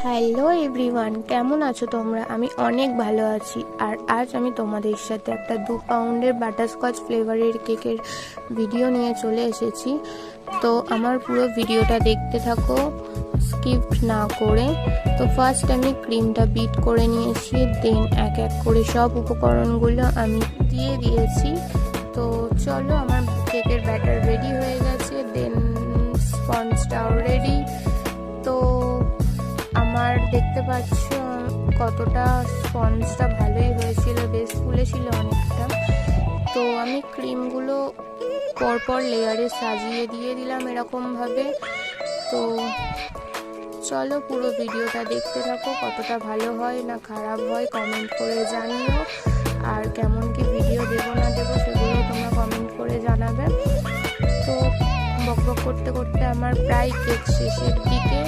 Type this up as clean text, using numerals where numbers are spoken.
Hello everyone, কেমন আছো তোমরা? আমি অনেক ভালো আছি। আর আজ আমি তোমাদের সাথে একটা 2 পাউন্ডের বাটারস্কচ ফ্লেভারের কেকের ভিডিও নিয়ে চলে এসেছি। তো আমার পুরো ভিডিওটা দেখতে থাকো, স্কিপ না করে। তো ফার্স্ট আমি ক্রিমটা বিট করে নিয়েছি, দেন এক এক করে সব উপকরণগুলো আমি দিয়ে দিয়েছি। তো চলো, আমার কেকের ব্যাটার রেডি হয়ে গেছে, দেন স্পঞ্জটাও রেডি। তো আমার দেখতে পাচ্ছ কতটা স্পঞ্জটা ভালোই হয়েছিল, বেশ ফুলেছিল অনেকটা। তো আমি ক্রিমগুলো পরপর লেয়ারে সাজিয়ে দিয়ে দিলাম এরকমভাবে। তো চলো পুরো ভিডিওটা দেখতে থাকো, কতটা ভালো হয় না খারাপ হয় কমেন্ট করে জানিও। আর কেমন কি ভিডিও দেবো না দেবো সেগুলো তোমরা কমেন্ট করে জানাবে। তো বক বক করতে করতে আমার প্রায় কেক শেষের দিকে।